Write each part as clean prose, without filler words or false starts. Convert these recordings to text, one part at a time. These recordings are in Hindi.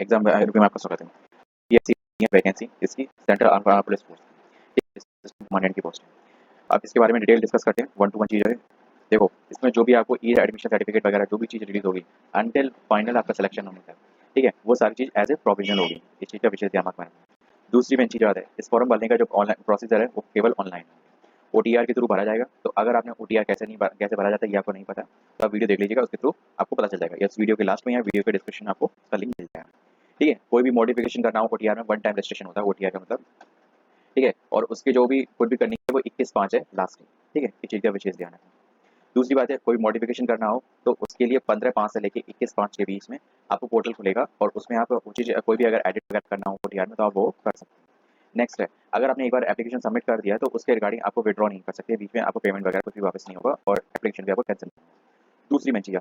एग्जाम रिव्यू में आपका स्वागत है। पीएससी वैकेंसी इसकी central arm police force commandant की पोस्ट है। अब इसके बारे में डिटेल डिस्कस करते हैं, वन टू वन चीज़ है। देखो, इसमें जो भी आपको ई एडमिशन सर्टिफिकेट वगैरह जो भी चीज़ रिलीज होगी अनटिल फाइनल आपका सिलेक्शन होने तक, ठीक है, वो सारी चीज़ एज ए प्रोविजनल होगी। इस चीज़ का विशेष ध्यान रखना है। दूसरी मेन चीज़ याद है, इस फॉर्म भरने का जो ऑनलाइन प्रोसीजर है वो केवल ऑनलाइन है, ओटीआर के थ्रू भरा जाएगा। तो अगर आपने ओटीआर कैसे भरा जाता है ये आपको नहीं पता, तो आप वीडियो देख लीजिएगा, उसके थ्रू आपको पता चल जाएगा। या इस वीडियो के लास्ट में या वीडियो के डिस्क्रिप्शन में आपको उसका लिंक मिल जाएगा, ठीक है। कोई भी मॉडिफिकेशन करना हो ओटीआर में, वन टाइम रजिस्ट्रेशन होता है ओटीआर का मतलब, ठीक है। और उसके जो भी कुछ भी करनी है वो 21/5 है लास्ट की, ठीक है। इस चीज़ का विशेष ध्यान है। दूसरी बात है, कोई मॉडिफिकेशन करना हो तो उसके लिए 15/5 से लेके 21/5 के बीच में आपको पोर्टल खुलेगा और उसमें आप वो चीज़ कोई भी अगर एडिट वगैरह करना हो ओटीआर में तो आप वो कर सकते हैं। नेक्स्ट है, अगर आपने एक बार एप्लीकेशन सबमिट कर दिया है तो उसके रिगार्डिंग आपको विड्रॉ नहीं कर सकते, बीच में आपको पेमेंट वगैरह कुछ भी वापस नहीं होगा और एप्लीकेशन भी आपको कैंसिल नहीं होगा। दूसरी मेन चीज़,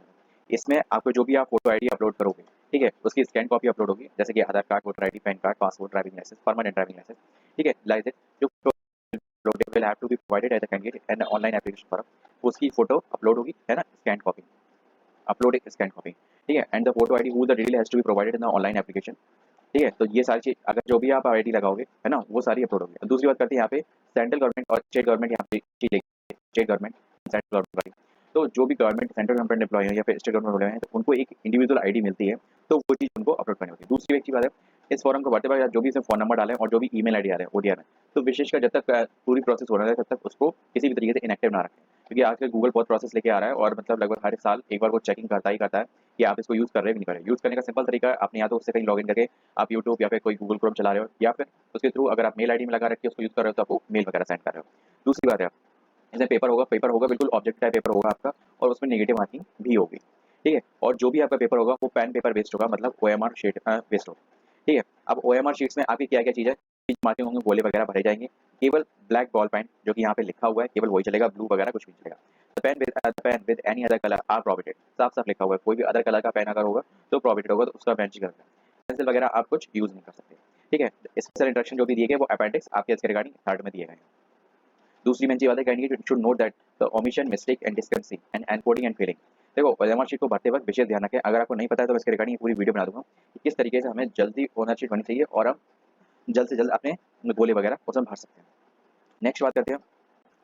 इसमें आपको जो भी आप फोटो आईडी अपलोड करोगे, ठीक है, उसकी स्कैन कॉपी अपलोड होगी, जैसे कि Aadhaar card, voter ID, PAN card, passport, driving licence, permanent driving licence, ठीक है, लाइसेंस जो will have to be provided as a candidate and online application form, उसकी फोटो अपलोड होगी, है ना, scan copy, upload scan copy, ठीक है। And the photo ID who the detail has to be provided in the online application, ठीक है। तो ये सारी चीज अगर जो भी आप आईडी लगाओगे, है ना, वो सारी अपलोड होगी। दूसरी बात करते हैं यहाँ पे सेंट्रल गवर्नमेंट और स्टेट गवर्नमेंट, यहाँ पे चीज स्टेट गवर्नमेंट सेंट्रल गवर्नमेंट वाली। तो जो भी गवर्नमेंट सेंट्रल गवर्नमेंट एम्प्लॉय है या फिर स्टेट गवर्नमेंट एम्प्लॉय है, तो उनको एक इंडिविजुअल आईडी मिलती है, तो वो चीज उनको अपलोड करनी होती है। दूसरी एक चीज बात है, इस फॉर्म को भरते वक्त जो भी इसमें फोन नंबर डाले और जो भी ईमेल आईडी डाले ओडीआर में, तो विशेषकर जब तक पूरी प्रोसेस हो रहा है तब तक उसको किसी भी तरीके से इनएक्टिव ना रखें, क्योंकि आजकल गूगल बहुत प्रोसेस लेके आ रहा है और मतलब लगभग हर साल एक बार वो चेकिंग करता ही करता है कि आप इसको यूज़ कर रहे हो कि नहीं कर रहे। यूज़ करने का सिंपल तरीका है, आपने या तो उससे कहीं लॉगिन करके आप यूट्यूब या फिर कोई गूगल क्रोम चला रहे हो, या फिर उसके थ्रू अगर आप मेल आईडी में लगा रख के उसको यूज़ कर रहे हो तो आपको मेल वगैरह सेंड कर रहे हो। दूसरी बात है, इसमें पेपर होगा, बिल्कुल ऑब्जेक्ट टाइप पेपर होगा आपका, और उसमें नेगेटिव मार्किंग भी होगी, ठीक है। और जो भी आपका पेपर होगा वो पेन पेपर बेस्ड होगा, मतलब ओएमआर शीट बेस्ड होगा, ठीक है। अब ओएमआर शीट्स में आपकी क्या क्या चीज़ है, मार्किंग होंगे, गोले वगैरह भरे जाएंगे। केवल ब्लैक बॉल पेन जो कि यहाँ पे लिखा हुआ है केवल वही चलेगा, ब्लू वगैरह कुछ भी चलेगा। Pen with any other colour are prohibited, साफ साफ लिखा हुआ है, कोई भी अदर कलर का पेन अगर होगा तो प्रोहिबिटेड होगा, तो उसका बैन करता है। पेंसिल वगैरह आप कुछ यूज़ नहीं कर सकते, ठीक है। स्पेशल इंस्ट्रक्शन जो भी दिए गए वो अपेंडिक्स आपके इसके रिगार्डिंग थर्ड में दिए गए हैं। दूसरी मेन चीज बात है, candidate should note that the omission, mistake and discrepancy and encoding and filling. देखो, ओएमआर शीट को भरते वक्त विशेष ध्यान रखें, अगर आपको नहीं पता है तो मैं इसके रिगार्डिंग पूरी वीडियो बना दूंगा कि किस तरीके से हमें जल्दी ओनर शीट बननी चाहिए और हम जल्द से जल्द अपने गोले वगैरह उसमें भर सकते हैं। नेक्स्ट बात करते हैं,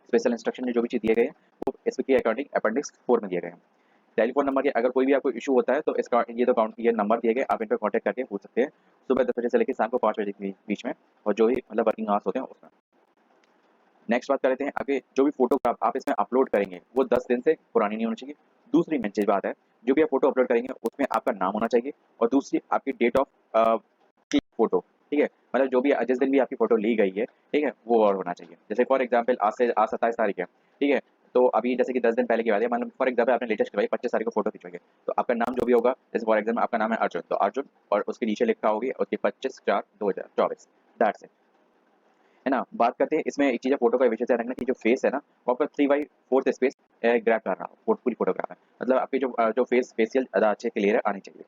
स्पेशल इंस्ट्रक्शन में जो भी चीज़ दिए गए हैं वो इसके अकॉर्डिंग अपेंडिक्स 4 में दिए गए हैं। टेलीफोन नंबर के अगर कोई भी आपको इशू होता है तो इसका ये तो काउंट ये नंबर दिए गए, आप इन पर कॉन्टैक्ट करके पूछ सकते हैं, सुबह 10 बजे से लेकर शाम को 5 बजे के बीच में, और जो भी मतलब वर्किंग आवर्स होते हैं उसमें। नेक्स्ट बात कर लेते हैं आगे, जो भी फोटोग्राफ आप इसमें अपलोड करेंगे वो 10 दिन से पुरानी नहीं होनी चाहिए। दूसरी मेन चीज बात है, जो भी आप फोटो अपलोड करेंगे उसमें आपका नाम होना चाहिए, और दूसरी आपकी डेट ऑफ फोटो, ठीक है, मतलब जो भी जिस दिन भी आपकी फोटो ली गई है, ठीक है, वो और होना चाहिए। जैसे फॉर एग्जाम्पल आज 27 तारीख है, ठीक है, तो अभी जैसे कि 10 दिन पहले की बात है, मतलब फॉर एग्जाम्पल आपने लेटेस्ट करवाई 25 तारीख को फोटो खिंचवाई, तो आपका नाम जो भी होगा, जैसे फॉर एग्जाम्पल आपका नाम है अर्जुन, तो अर्जुन और उसके नीचे लिखा होगी उसकी 25/4/2024, दैट्स इट, है ना। बात करते हैं इसमें एक चीज़ है, फोटो का विषय से रखना कि जो फेस है ना वो आपका 3/4 स्पेस ग्रैब कर रहा हो पूरी फोटोग्राफ है, मतलब आपकी जो फेशियल अदा अच्छे क्लियर आनी चाहिए।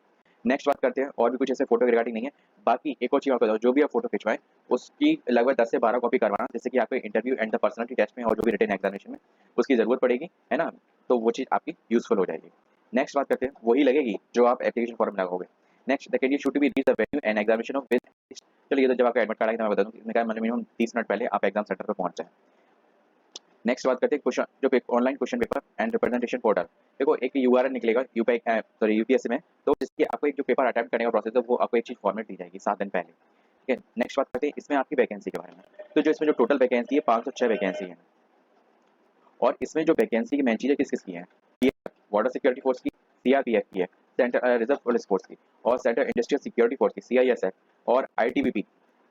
नेक्स्ट बात करते हैं, और भी कुछ ऐसे फोटो रिगार्डिंग नहीं है। बाकी एक और चीज़ आपको बताओ, जो भी आप फोटो खिंचवाएं उसकी लगभग 10 से 12 कॉपी करवाना, जैसे कि आपको interview and the personality test में और जो भी रिटन एग्जामिनेशन में उसकी ज़रूरत पड़ेगी, है ना, तो वो चीज़ आपकी यूजफुल हो जाएगी। नेक्स्ट बात करते हैं, वही लगेगी जो आप एप्लीकेशन फॉर्म लगाओगे। Next, the candidate should be reach the venue and examination of with, चलिए, तो जब आपका एडमिट कार्ड आएगा तो मैं बता दूँ, इसमें क्या मतलब मिनिमम 30 मिनट पहले आप एग्जाम सेंटर पर पहुंच जाएं। नेक्स्ट बात करते हैं क्वेश्चन, जो online question paper and representation portal. देखो, एक यूआरएल निकलेगा यूपीएससी में, तो जिसकी आपको एक जो पेपर अटेम्प्ट करने का प्रोसेस है वो आपको एक चीज़ फॉर्मेट दी जाएगी 7 दिन पहले, ठीक है। नेक्स्ट बात करते हैं इसमें आपकी वैकेंसी के बारे में। तो जो इसमें जो टोटल वैकेंसी है 506 वैकेंसी है, और इसमें जो वैकेंसी की मेन चीज़ है किस किस की है, बॉर्डर सिक्योरिटी फोर्स की, सीआरपीएफ की है, सेंटर रिजर्व पुलिस फोर्स की, और सेंटर इंडस्ट्रियल सिक्योरिटी फोर्स की सीआईएसएफ, और आईटीबीपी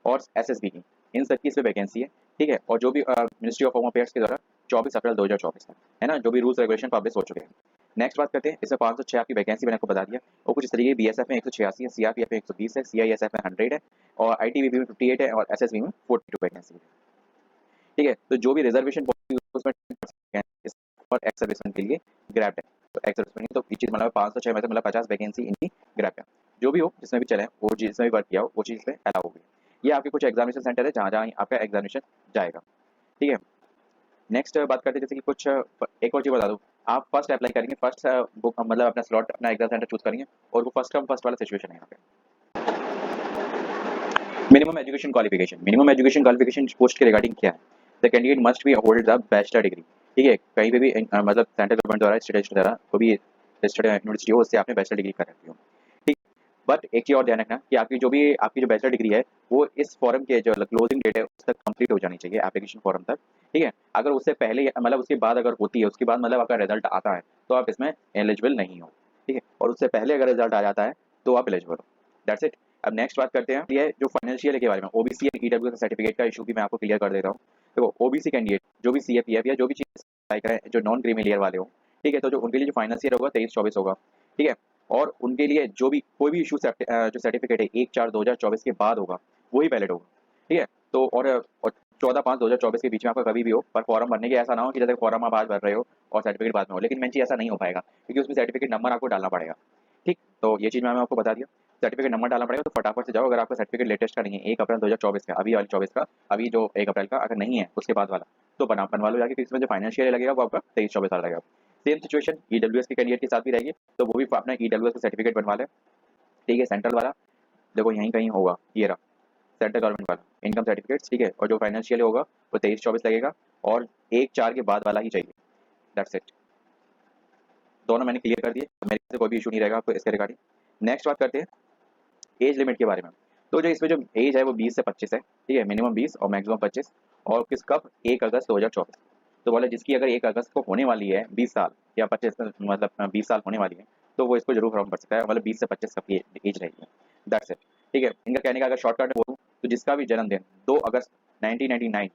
और एसएसबी की, इन सब की इसमें वैकेंसी है, ठीक है। और जो भी मिनिस्ट्री ऑफ होम अफेयर्स के द्वारा 24 अप्रैल 2024 तक, है ना, जो भी रूल्स रेगुलेशन पब्लिश हो चुके हैं। नेक्स्ट बात करते हैं, इसमें 506 आपकी वैकेंसी मैंने आपको बता दिया, और कुछ इस तरीके बीएसएफ में 186 है, सीआरपीएफ में 120 है, सीआईएसएफ में 100 है, और आईटीबीपी में 58 है, और एसएसबी में 42 वैकेंसी है, ठीक है। तो जो भी रिजर्वेशन उसमें और एक्स सर्विसमैन के लिए ग्रैब है, तो एक्स सर्विसमैन तो ये चीज़ मतलब 506 में से मतलब 50 वैकेंसी इनकी ग्रैब है। जो भी हो, जिसमें भी चले, वो जिसमें भी वर्क किया हो वो चीज़ में अलाउ होगी। ये आपके कुछ एग्जामिनेशन सेंटर है जहाँ जहाँ आपका एग्जामिनेशन जाएगा, ठीक है। नेक्स्ट बात करते हैं, जैसे कि कुछ एक और चीज़ बता दूँ, आप फर्स्ट अप्लाई करेंगे, फर्स्ट बुक मतलब अपना स्लॉट अपना एग्जाम सेंटर चूज करेंगे, और वो फर्स्ट कम फर्स्ट वाला सिचुएशन है यहाँ पे, मिनिमम एजुकेशन क्वालिफिकेशन पोस्ट के रिगार्डिंग क्या है? The candidate must be hold the bachelor degree. ठीक है, कहीं पे भी मतलब सेंट्रल गवर्नमेंट द्वारा स्टेट द्वारा कोई भी यूनिवर्सिटी हो उससे आपने बैचलर डिग्री कर रखी हो। ठीक, बट एक चीज और ध्यान रखना कि आपकी जो बैचलर डिग्री है वो इस फॉर्म के जो क्लोजिंग डेट है उस तक कंप्लीट हो जानी चाहिए, एप्लीकेशन फॉर्म तक। ठीक है, अगर उससे पहले मतलब उसके बाद अगर होती है, उसके बाद मतलब आपका रिजल्ट आता है तो आप इसमें एलिजिबल नहीं हो। ठीक है, और उससे पहले अगर रिजल्ट आ जाता है तो आप एलिजिबल हो। That's it. अब नेक्स्ट बात करते हैं, ये जो फाइनेंशियल के बारे में, ओबीसी एंड ईडब्ल्यू सर्टिफिकेट का इशू भी मैं आपको क्लियर कर देता हूँ। देखो, ओबीसी कैंडिडेट जो भी सीएपीएफ या जो भी चीज अप्लाई करें, जो नॉन क्रीमी लेयर वाले हो, ठीक है, तो जो उनके लिए जो फाइनेंशियल होगा 23-24 होगा। ठीक है, और उनके लिए जो भी कोई भी इशू जो सर्टिफिकेट है 1/4/2024 के बाद होगा वही वैलिड होगा। ठीक है, तो और 14/5/2024 के बीच में आपका कभी भी हो, पर फॉर्म भरने के ऐसा ना हो कि जैसे फॉर्म आप आज भर रहे हो और सर्टिफिकेट बाद में हो, लेकिन मेन चीज ऐसा नहीं हो पाएगा क्योंकि उसमें सर्टिफिकेट नंबर आपको डालना पड़ेगा। ठीक, तो ये चीज़ मैंने आपको बता दिया। सर्टिफिकेट नंबर डालना पड़ेगा, तो फटाफट से जाओ। अगर आपका सर्टिफिकेट लेटेस्ट का नहीं है 1 अप्रैल 2024 का, अभी वाले 24 का, अभी जो 1 अप्रैल का अगर नहीं है उसके बाद वाला, तो बनवा लो जाके, क्योंकि इसमें जो फाइनेंशियल लगेगा वो आपका 23-24 वाला लगेगा। सेम सिचुएशन ईडब्ल्यूएस के कैंडिडेट के साथ भी रहेगी, तो वो भी अपना ईडब्ल्यूएस का सर्टिफिकेट बनवा ले। ठीक है, सेंट्रल वाला देखो यहीं कहीं होगा, ये रहा सेंट्रल गवर्नमेंट वाला इनकम सर्टिफिकेट। ठीक है, और जो फाइनेंशियल होगा वो 23-24 लगेगा और 1/4 के बाद वाला ही चाहिए। That's it. दोनों मैंने क्लियर कर दिए, मेरे से कोई भी इशू नहीं रहेगा आपको इसके रिगार्डिंग। नेक्स्ट बात करते हैं एज लिमिट के बारे में। तो जो इसमें जो एज है वो 20 से 25 है। ठीक है, मिनिमम 20 और मैक्सिमम 25। और किस कब? 1 अगस्त 2024। तो बोले जिसकी अगर 1 अगस्त को होने वाली है 20 साल या 25 मतलब 20 साल होने वाली है, तो वो इसको जरूर फॉर्म भर सकता है। मतलब 20 से 25 सबकी एज रहेगी। That's it. ठीक है, इनका कहने का अगर शॉर्टकट बोलूँ तो जिसका भी जन्मदिन 2 अगस्त 1999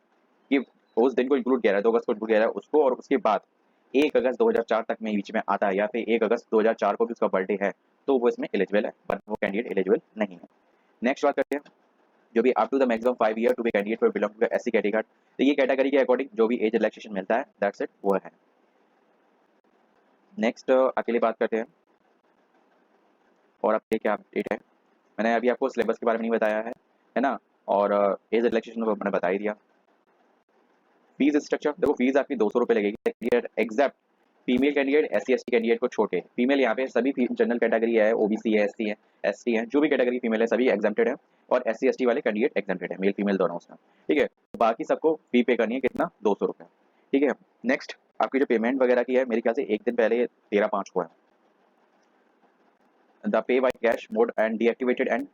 की उस दिन को इंक्लूड किया है, 2 अगस्त को इंक्लूड किया है उसको, और उसके बाद 1 अगस्त 2004 तक में बीच में आता है, या फिर 1 अगस्त 2004 को भी उसका बर्थडे है, तो वो इसमें एलिजिबल है, बट वो कैंडिडेट एलिजिबल नहीं है। नेक्स्ट बात करते हैं जो भी up to the maximum 5 year to be candidate for belong to SC category. तो ये कैटेगरी के अकॉर्डिंग जो भी एज रिलैक्सेशन मिलता है, दैट्स इट, वो है। नेक्स्ट अकेले बात करते हैं और अपने क्या अपडेट है। मैंने अभी आपको सिलेबस के बारे में नहीं बताया है ना, और एज रिलैक्सेशन को मैंने बता ही दिया। फीस स्ट्रक्चर देखो, फीस आपकी 200 रुपये लगेगी exact female candidate, SC ST candidate को छोटे। फीमेल यहाँ पे सभी जनरल कैटेगरी है, ओबीसी है, एससी है, एसटी है, जो भी कैटेगरी फीमेल है सभी एग्जाम्प्टेड है, और एससी एसटी वाले कैंडिडेट एग्जाम्प्टेड है, मेल फीमेल दोनों उसमें। ठीक है, बाकी सबको फी पे करनी है, कितना? 200 रुपये। ठीक है, नेक्स्ट आपकी जो पेमेंट वगैरह की है, मेरे ख्याल से एक दिन पहले 13/5 को है। The pay by cash mode and deactivated and,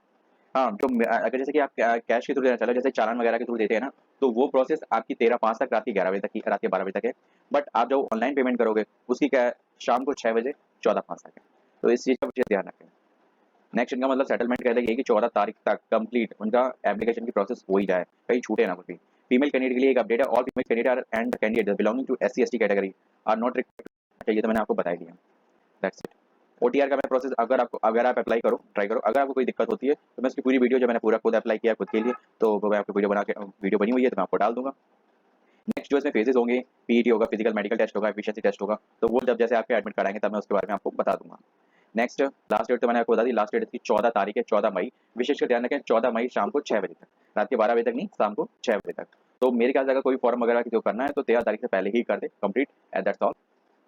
हाँ, जो अगर जैसे कि आप कैश के थ्रू देना चलो, जैसे चालान वगैरह के थ्रू देते हैं ना, तो वो प्रोसेस आपकी 13/5 तक, रात के 11 बजे तक की, रात के 12 बजे तक है। बट आप जो ऑनलाइन पेमेंट करोगे उसकी क्या है, शाम को 6 बजे 14/5 तक है। तो इस चीज़ का विशेष ध्यान रखें। नेक्स्ट इनका मतलब सेटलमेंट कह देंगे कि 14 तारीख तक कंप्लीट उनका एप्लीकेशन की प्रोसेस हो ही जाए, कहीं छूटे ना कुछ भी। फीमेल कैंडिडेट के लिए एक अपडेट है, all female candidate and candidate belonging to SC ST category are not required. ये तो मैंने आपको बता ही दिया। That's it. ओटीआर का मैं प्रोसेस, अगर आप अप्लाई करो, ट्राई करो, अगर आपको कोई दिक्कत होती है तो मैं उसकी पूरी वीडियो जो मैंने पूरा खुद अप्लाई किया खुद के लिए, तो वो मैं आपको वीडियो बनी हुई है तो मैं आपको डाल दूंगा। नेक्स्ट जो इसमें फेजेस होंगे, पीईटी होगा, फिजिकल मेडिकल टेस्ट होगा, एफिशिएंसी टेस्ट होगा, तो वो जब जैसे आपके एडमिट कराएंगे तब मैं उसके बारे में आपको बता दूंगा। नेक्स्ट लास्ट डेट तो मैंने आपको बता दी, लास्ट डेट इसकी 14 तारीख है, 14 मई। विशेषकर ध्यान रखें 14 मई शाम को 6 बजे तक, रात के 12 बजे तक नहीं, शाम को 6 बजे तक। तो मेरे ख्याल से अगर कोई फॉर्म वगैरह जो करना है तो 13 तारीख से पहले ही कर दे कंप्लीट, एट दैट्स ऑल।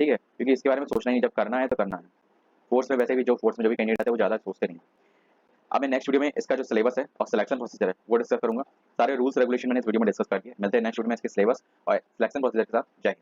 ठीक है, क्योंकि इसके बारे में सोचना ही, जब करना है तो करना है। फोर्स में वैसे भी जो फोर्स में जो भी कैंडिडेट आते हैं वो ज़्यादा सोचते नहीं। अब मैं नेक्स्ट वीडियो में इसका जो सिलेबस है और सिलेक्शन प्रोसीजर है वो डिस्कस करूंगा। सारे रूल्स रेगुलेशन मैंने इस वीडियो में डिस्कस कर दिए। मिलते हैं नेक्स्ट वीडियो में इसके सिलेबस और सिलेक्शन प्रोसीजर के साथ। जय हिंद।